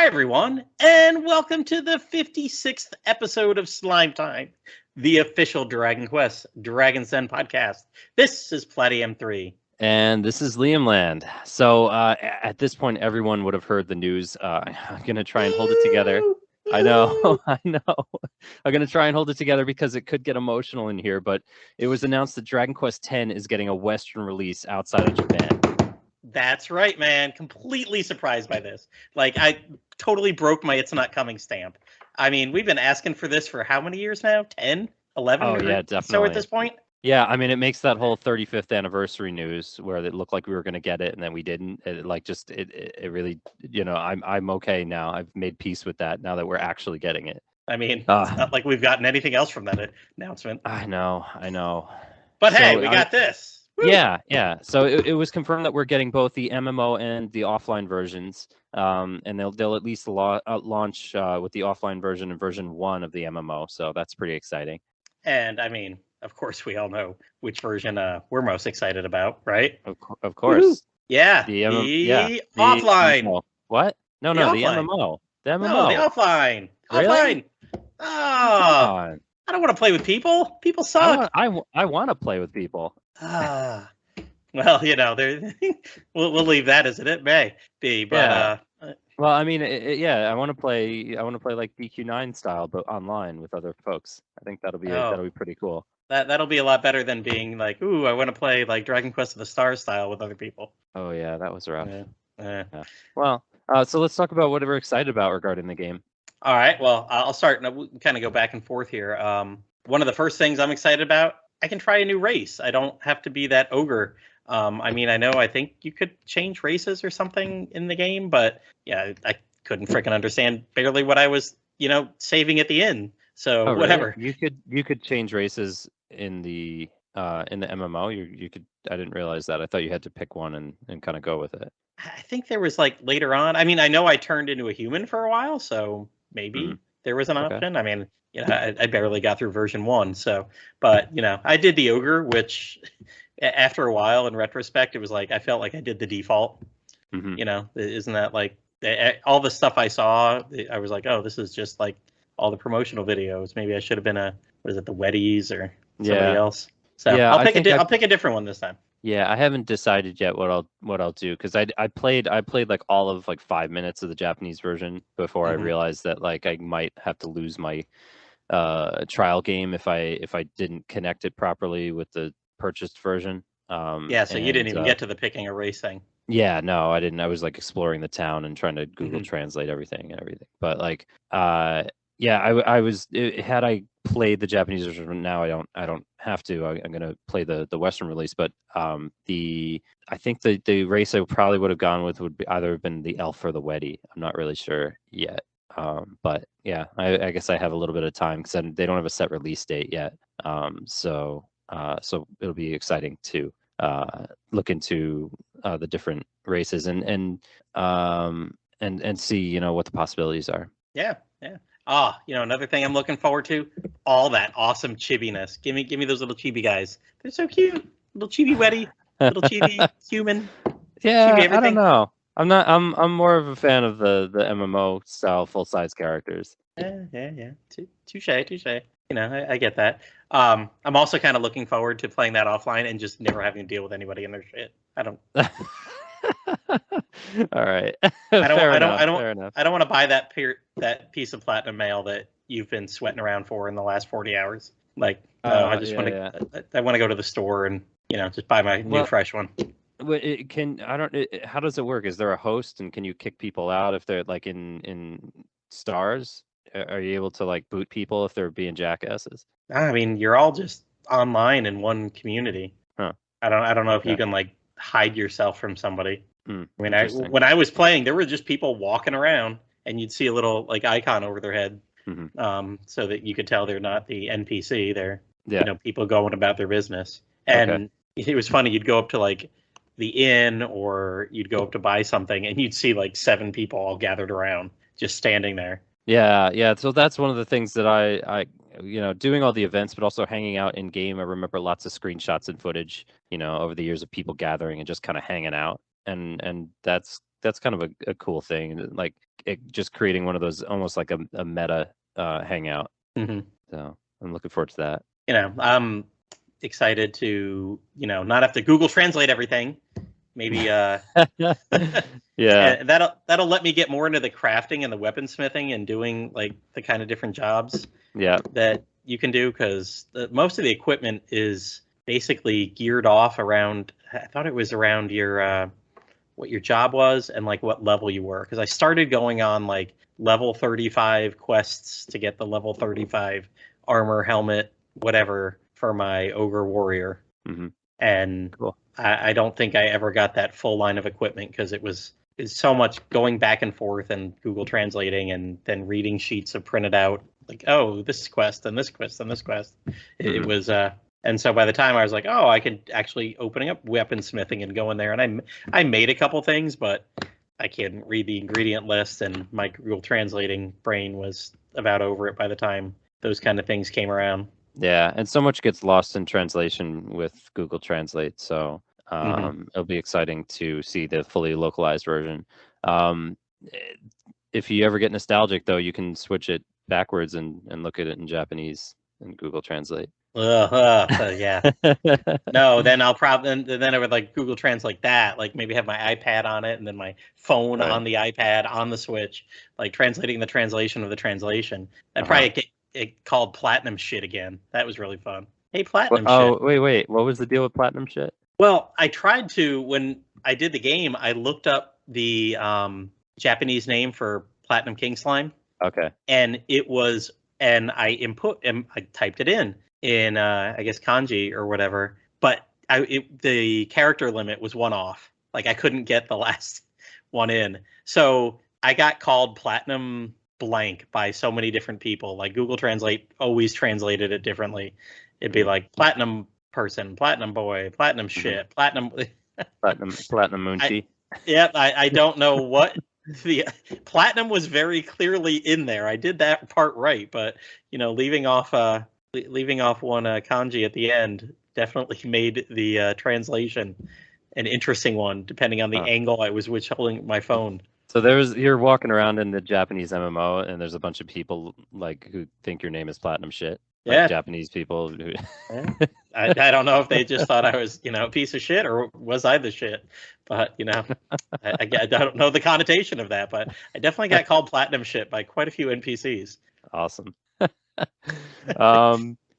everyone, and welcome to the 56th episode of Slime Time, the official Dragon Quest Dragon's Den podcast. This is Plattym3. And this is Liamland. So at this point, everyone would have heard the news. I'm going to try and hold it together. I know. I'm going to try and hold it together because it could get emotional in here, but it was announced that Dragon Quest X is getting a Western release outside of Japan. That's right, man. Completely surprised by this. Like, I totally broke my It's Not Coming stamp. I mean, we've been asking for this for how many years now? 10? 11? Oh, yeah, definitely. So at this point? Yeah, I mean, it makes that whole 35th anniversary news where it looked like we were going to get it and then we didn't. It really, I'm okay now. I've made peace with that now that we're actually getting it. I mean, it's not like we've gotten anything else from that announcement. I know. But hey, we got this. Woo! Yeah. So it was confirmed that we're getting both the MMO and the offline versions, and they'll at least launch with the offline version and version 1 of the MMO. So that's pretty exciting. And I mean, of course, we all know which version we're most excited about, right? Of course. Woo-hoo. Yeah. The offline. MMO. What? No, the MMO. The MMO. No, the offline. Really? Offline. Oh, I don't want to play with people. People suck. I want to play with people. Well, we'll leave that as it may be. But well, I mean, I want to play like DQ9 style, but online with other folks. I think that'll be pretty cool. That'll be a lot better than being like, ooh, I want to play like Dragon Quest of the Stars style with other people. Oh yeah, that was rough. Yeah. Well, so let's talk about what we're excited about regarding the game. All right. Well, I'll start and we'll kind of go back and forth here. One of the first things I'm excited about, I can try a new race. I don't have to be that ogre. I think you could change races or something in the game, but yeah, I couldn't freaking understand barely what I was, saving at the end. So whatever. Really? You could change races in the MMO. You could. I didn't realize that. I thought you had to pick one and kind of go with it. I think there was like later on. I mean, I know I turned into a human for a while, so maybe there was an option. I mean, I barely got through version 1, so, but I did the ogre, which after a while, in retrospect, it was like I felt like I did the default. Isn't that like all the stuff I saw? I was like, oh, this is just like all the promotional videos. Maybe I should have been the Weddies or somebody else. So yeah, I'll pick a different one this time. Yeah, I haven't decided yet what I'll do because I played like all of like 5 minutes of the Japanese version before I realized that like I might have to lose my trial game if I didn't connect it properly with the purchased version. So you didn't even get to the picking a race thing. Yeah, no, I didn't. I was like exploring the town and trying to Google translate everything. But like I was had I played the Japanese version. Now I don't have to. I'm gonna play the Western release. But I think the race I probably would have gone with would be either been the elf or the Weddy. I'm not really sure yet. But yeah, I guess I have a little bit of time because they don't have a set release date yet. So it'll be exciting to look into the different races and see what the possibilities are. Yeah. Another thing I'm looking forward to, all that awesome chibiness. Give me those little chibi guys. They're so cute. Little chibi Weddy, little chibi human. Yeah, chibi I don't know. I'm more of a fan of the MMO style full size characters. Yeah. Touche. I get that. I'm also kind of looking forward to playing that offline and just never having to deal with anybody in their shit. I don't. All right. I don't want to buy that piece of platinum mail that you've been sweating around for in the last 40 hours. Like, I just want to. I want to go to the store and just buy my new fresh one. How does it work? Is there a host and can you kick people out if they're like in stars? Are you able to like boot people if they're being jackasses? I mean, you're all just online in one community. Huh. I don't know if you can like hide yourself from somebody. I mean, when I was playing, there were just people walking around, and you'd see a little like icon over their head, so that you could tell they're not the NPC. They're people going about their business. And it was funny. You'd go up to like the inn, or you'd go up to buy something, and you'd see like 7 people all gathered around, just standing there. Yeah. So that's one of the things that I doing all the events, but also hanging out in game. I remember lots of screenshots and footage, over the years of people gathering and just kind of hanging out. And that's that's kind of a cool thing, like just creating one of those almost like a meta hangout. So I'm looking forward to that. I'm excited to not have to Google Translate everything. Maybe Yeah. and that'll let me get more into the crafting and the weaponsmithing and doing like the kind of different jobs that you can do, because most of the equipment is basically geared off around, I thought it was around your what your job was and like what level you were, because I started going on like level 35 quests to get the level 35 armor, helmet, whatever for my ogre warrior. And cool. I don't think I ever got that full line of equipment, because it's so much going back and forth and Google translating and then reading sheets of printed out, like, oh, this quest and this quest and this quest. It was and so by the time I was like, oh, I could actually opening up weaponsmithing and go in there, and I made a couple things, but I couldn't read the ingredient list, and my Google translating brain was about over it by the time those kind of things came around. Yeah, and so much gets lost in translation with Google Translate, so it'll be exciting to see the fully localized version. If you ever get nostalgic, though, you can switch it backwards and look at it in Japanese in Google Translate. Yeah. No, then I'll probably then I would like Google Translate that, like maybe have my iPad on it and then my phone on the iPad on the Switch, like translating the translation of the translation. I'd probably get it called Platinum shit again. That was really fun. Hey, Platinum shit. Oh, wait. What was the deal with Platinum shit? Well, I tried to, when I did the game, I looked up the Japanese name for Platinum King Slime. Okay. And it was, and I typed it in I guess kanji or whatever, but the character limit was one off. Like I couldn't get the last one in. So I got called Platinum blank by so many different people. Like Google Translate always translated it differently. It'd be like platinum person, platinum boy, platinum shit, platinum platinum moonchi. I don't know what the platinum was very clearly in there. I did that part right, but leaving off one kanji at the end definitely made the translation an interesting one, depending on the angle I was holding my phone. So you're walking around in the Japanese MMO, and there's a bunch of people like who think your name is Platinum shit. Like Japanese people. Who... I don't know if they just thought I was, a piece of shit, or was I the shit? But I don't know the connotation of that. But I definitely got called Platinum shit by quite a few NPCs. Awesome.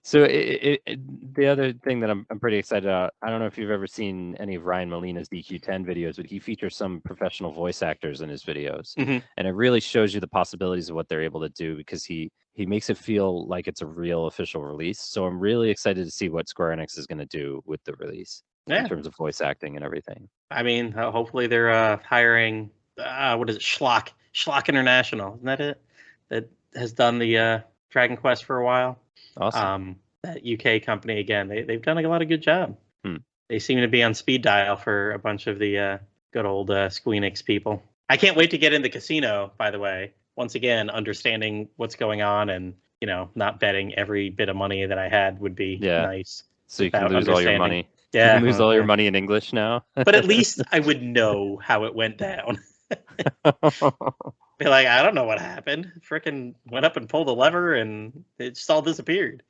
So the other thing that I'm pretty excited about, I don't know if you've ever seen any of Ryan Molina's DQ10 videos, but he features some professional voice actors in his videos, and it really shows you the possibilities of what they're able to do, because he makes it feel like it's a real official release. So I'm really excited to see what Square Enix is going to do with the release in terms of voice acting and everything. I mean, hopefully they're hiring what is it, Schlock International, isn't that it? That has done the Dragon Quest for a while. Awesome. That UK company, again, they've done a lot of good job. They seem to be on speed dial for a bunch of the good old Squeenix people. I can't wait to get in the casino, by the way. Once again, understanding what's going on and, not betting every bit of money that I had would be nice. So you can lose all your money. Yeah. You can lose all your money in English now. But at least I would know how it went down. Be like, I don't know what happened. Frickin' went up and pulled a lever and it just all disappeared.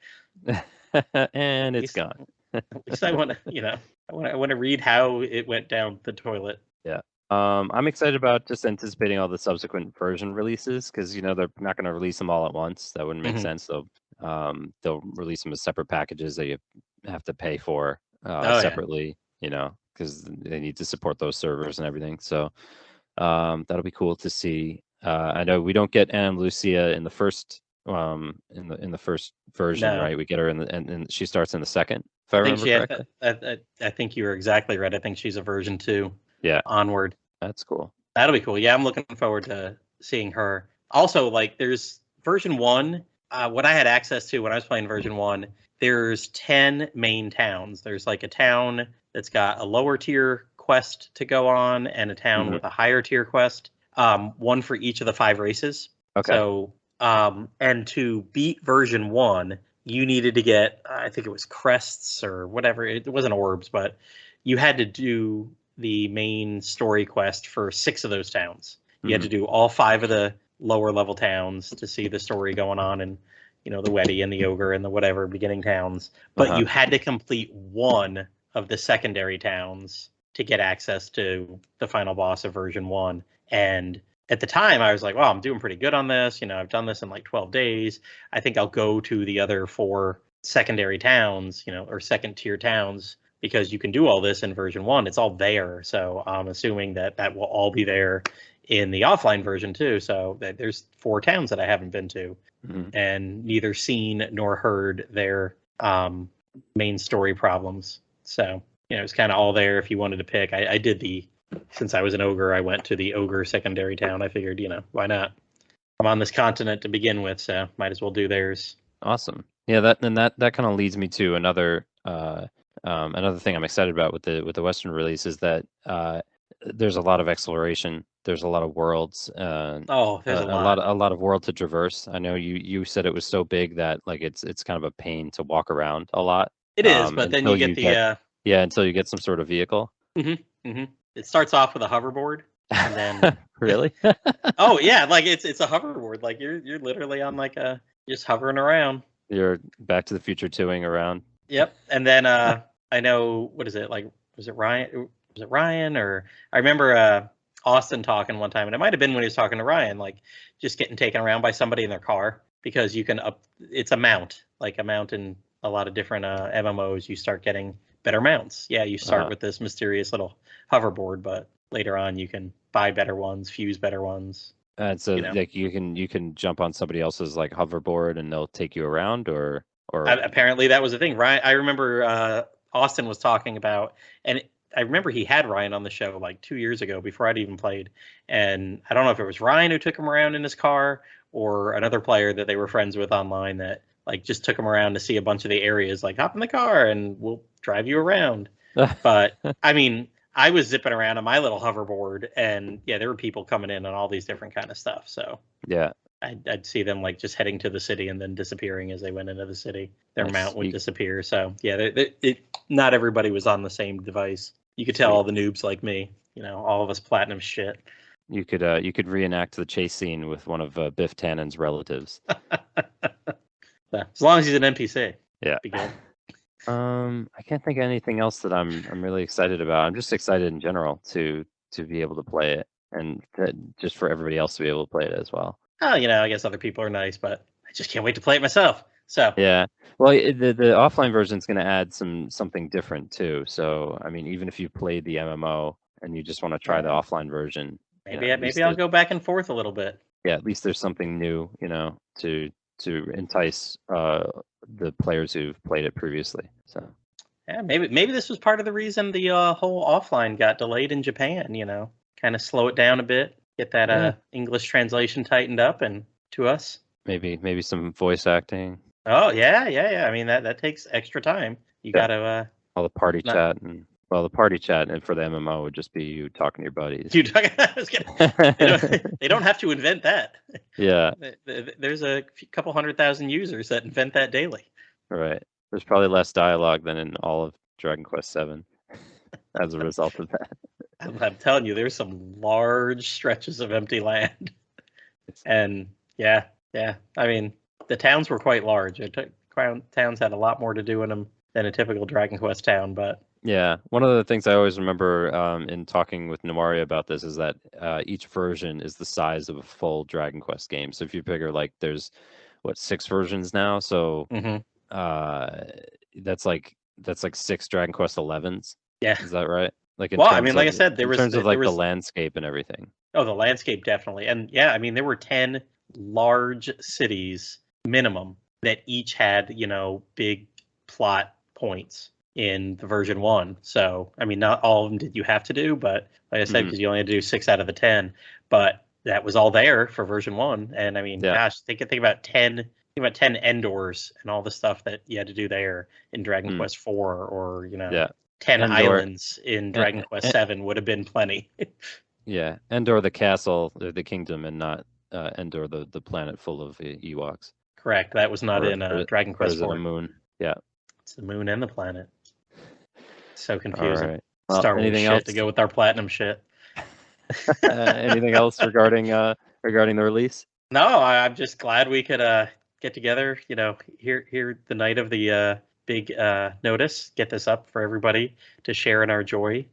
And it's gone. At least I want to, I want to read how it went down the toilet. Yeah. I'm excited about just anticipating all the subsequent version releases, because they're not going to release them all at once. That wouldn't make sense. They'll release them as separate packages that you have to pay for separately. Because they need to support those servers and everything. So that'll be cool to see. I know we don't get Anna Lucia in the first in the first version, right? We get her in and she starts in the second. If I remember correctly. I think you were exactly right. I think she's a version 2. Yeah. Onward. That's cool. That'll be cool. Yeah, I'm looking forward to seeing her. Also, like, there's version 1. What I had access to when I was playing version 1, there's 10 main towns. There's like a town that's got a lower tier quest to go on and a town with a higher tier quest. One for each of the 5 races. Okay. So, and to beat version 1, you needed to get, I think it was crests or whatever. It wasn't orbs, but you had to do the main story quest for 6 of those towns. You had to do all 5 of the lower level towns to see the story going on, and the Weddy and the Ogre and the whatever beginning towns. But you had to complete 1 of the secondary towns to get access to the final boss of version 1. And at the time, I was like, well, I'm doing pretty good on this. I've done this in like 12 days. I think I'll go to the other 4 secondary towns, or second tier towns, because you can do all this in version 1. It's all there. So I'm assuming that will all be there in the offline version too. So there's 4 towns that I haven't been to and neither seen nor heard their main story problems. So, it's kind of all there if you wanted to pick. I did since I was an ogre, I went to the ogre secondary town. I figured, why not? I'm on this continent to begin with, so might as well do theirs. Awesome. Yeah, that kind of leads me to another thing I'm excited about with the Western release is that there's a lot of exploration. There's a lot of worlds. There's a lot of world to traverse. I know you said it was so big that like it's kind of a pain to walk around a lot. It is, but then you get until you get some sort of vehicle. It starts off with a hoverboard, and then really? Oh yeah, like it's a hoverboard. Like you're literally on just hovering around. You're Back to the Future 2ing around. Yep, and then I know, what is it, like, was it Ryan or I remember Austin talking one time, and it might have been when he was talking to Ryan, like just getting taken around by somebody in their car, because you can it's a mount in a lot of different MMOs. You start getting better mounts. Yeah, you start with this mysterious little hoverboard, but later on you can buy better ones, fuse better ones. And so like you can jump on somebody else's like hoverboard and they'll take you around, or apparently that was a thing. Ryan, I remember Austin was talking about, and I remember he had Ryan on the show like 2 years ago before I'd even played, and I don't know if it was Ryan who took him around in his car or another player that they were friends with online that like just took him around to see a bunch of the areas, like hop in the car and we'll drive you around. But I mean, I was zipping around on my little hoverboard, and yeah, there were people coming in on all these different kind of stuff. So yeah, I'd see them like just heading to the city and then disappearing as they went into the city. Their mount would disappear. So yeah, not everybody was on the same device. You could tell all the noobs like me, all of us platinum shit. You could reenact the chase scene with one of Biff Tannen's relatives. As long as he's an NPC. Yeah. Be good. I can't think of anything else that I'm really excited about. I'm just excited in general to be able to play it, and just for everybody else to be able to play it as well. Oh, I guess other people are nice, but I just can't wait to play it myself. So yeah, well, the offline version is going to add something different too. So I mean, even if you played the MMO and you just want to try the offline version, maybe I'll go back and forth a little bit. Yeah, at least there's something new, to entice the players who've played it previously. So yeah, maybe this was part of the reason the whole offline got delayed in Japan. Kind of slow it down a bit, get that English translation tightened up, and to us. Maybe some voice acting. Oh yeah. I mean that takes extra time. You gotta all the party chat and. Well, the party chat and for the MMO would just be you talking to your buddies. They don't have to invent that. Yeah. There's a couple 100,000 users that invent that daily. Right. There's probably less dialogue than in all of Dragon Quest VII as a result of that. I'm telling you, there's some large stretches of empty land. And yeah. I mean, the towns were quite large. Towns had a lot more to do in them than a typical Dragon Quest town, but yeah, one of the things I always remember in talking with Namaria about this is that each version is the size of a full Dragon Quest game. So if you figure like there's 6 versions now, so that's like 6 Dragon Quest 11s. Yeah, is that right? Like like I said, in terms of like the landscape and everything. Oh, the landscape definitely, and yeah, I mean there were 10 large cities minimum that each had big plot points in the version 1. So, I mean, not all of them did you have to do, but like I said, because you only had to do 6 out of the 10, but that was all there for version 1. And I mean, gosh, think about 10 Endors and all the stuff that you had to do there in Dragon Quest 4, or 10 Endor, islands in Dragon Quest 7 would have been plenty. Yeah, Endor the castle, the kingdom, and not Endor the planet full of Ewoks. Correct. That was not in Dragon Quest 4. The moon. Yeah. It's the moon and the planet. So confusing. All right. Star Wars shit to go with our platinum shit. Anything else regarding the release? No, I'm just glad we could get together. Here the night of the big notice, get this up for everybody to share in our joy.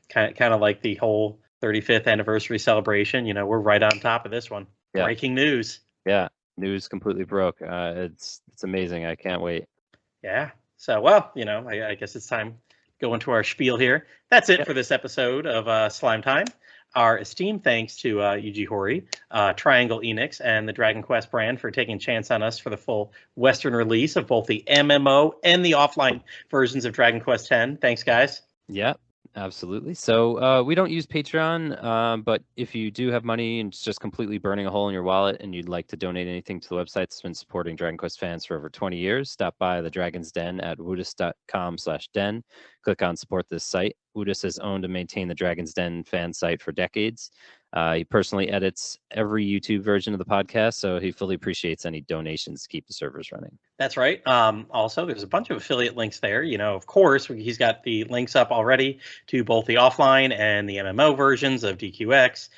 Kind of like the whole 35th anniversary celebration. We're right on top of this one. Yeah. Breaking news. Yeah, news completely broke. It's amazing. I can't wait. Yeah. So, well, I guess it's time to go into our spiel here. That's it for this episode of Slime Time. Our esteemed thanks to Yuji Horii, Triangle Enix, and the Dragon Quest brand for taking a chance on us for the full Western release of both the MMO and the offline versions of Dragon Quest X. Thanks, guys. Yeah, absolutely. So we don't use Patreon, but if you do have money and it's just completely burning a hole in your wallet and you'd like to donate anything to the website that's been supporting Dragon Quest fans for over 20 years, stop by the Dragon's Den at woodus.com/den. Click on support this site. Woodus has owned and maintained the Dragon's Den fan site for decades. He personally edits every YouTube version of the podcast, so he fully appreciates any donations to keep the servers running. That's right. Also, there's a bunch of affiliate links there. Of course, he's got the links up already to both the offline and the MMO versions of DQX.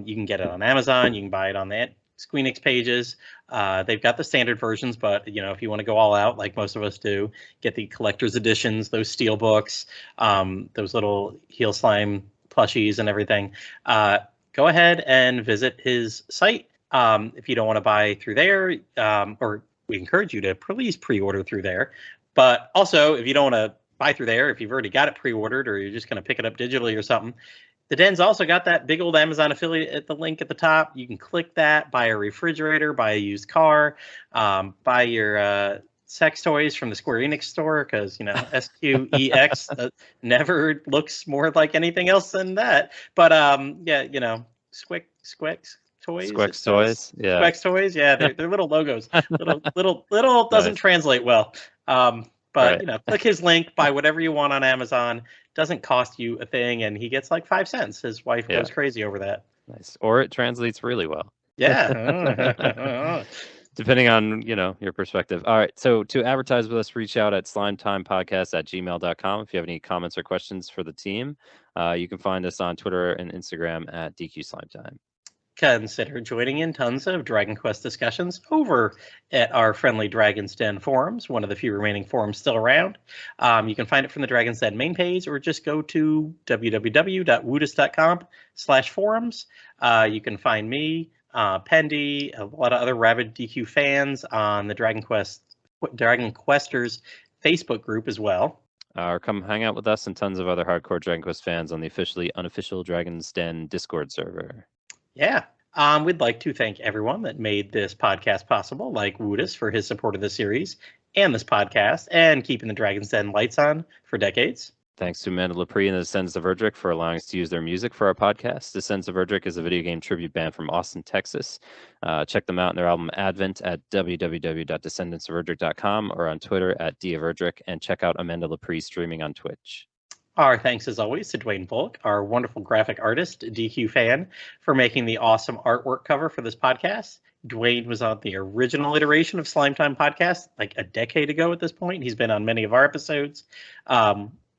You can get it on Amazon. You can buy it on the Squeenix pages. They've got the standard versions, but if you want to go all out, like most of us do, get the collector's editions, those steel books, those little heel slime plushies and everything. Go ahead and visit his site. If you don't want to buy through there, or we encourage you to please pre-order through there. But also, if you don't want to buy through there, if you've already got it pre-ordered or you're just going to pick it up digitally or something, the Den's also got that big old Amazon affiliate at the link at the top. You can click that, buy a refrigerator, buy a used car, buy your sex toys from the Square Enix store, because SQEX never looks more like anything else than that. But Squex toys. Squex toys. Yeah. Squex toys. Yeah, they're little logos. Little doesn't translate well. But right. Click his link, buy whatever you want on Amazon. Doesn't cost you a thing, and he gets like 5 cents. His wife goes crazy over that. Nice. Or it translates really well. Yeah. Depending on, your perspective. All right. So to advertise with us, reach out at slimetimepodcast@gmail.com. If you have any comments or questions for the team, you can find us on Twitter and Instagram at DQSlimetime. Consider joining in tons of Dragon Quest discussions over at our friendly Dragon's Den forums, one of the few remaining forums still around. You can find it from the Dragon's Den main page, or just go to www.woodus.com/forums. You can find me, Pendy, a lot of other rabid DQ fans on the Dragon Questers Facebook group as well. Or come hang out with us and tons of other hardcore Dragon Quest fans on the officially unofficial Dragon's Den Discord server. Yeah. We'd like to thank everyone that made this podcast possible, like Woodus for his support of the series and this podcast, and keeping the Dragon's Den lights on for decades. Thanks to Amanda Lepre and the Descendants of Erdrick for allowing us to use their music for our podcast. Descendants of Erdrick is a video game tribute band from Austin, Texas. Check them out in their album Advent at www.descendantsoferdrick.com or on Twitter at @DofErdrick, and check out Amanda Lepre streaming on Twitch. Our thanks, as always, to Dwayne Bullock, our wonderful graphic artist, DQ fan, for making the awesome artwork cover for this podcast. Dwayne was on the original iteration of Slime Time Podcast like a decade ago at this point. He's been on many of our episodes.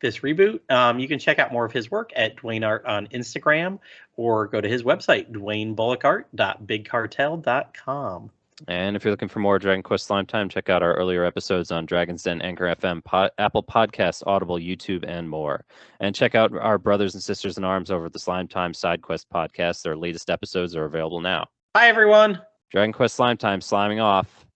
This reboot, you can check out more of his work at Dwayne Art on Instagram, or go to his website, dwaynebullocart.bigcartel.com. And if you're looking for more Dragon Quest Slime Time, check out our earlier episodes on Dragon's Den, Anchor FM, Apple Podcasts, Audible, YouTube, and more. And check out our brothers and sisters in arms over at the Slime Time Side Quest podcast. Their latest episodes are available now. Bye, everyone. Dragon Quest Slime Time, sliming off.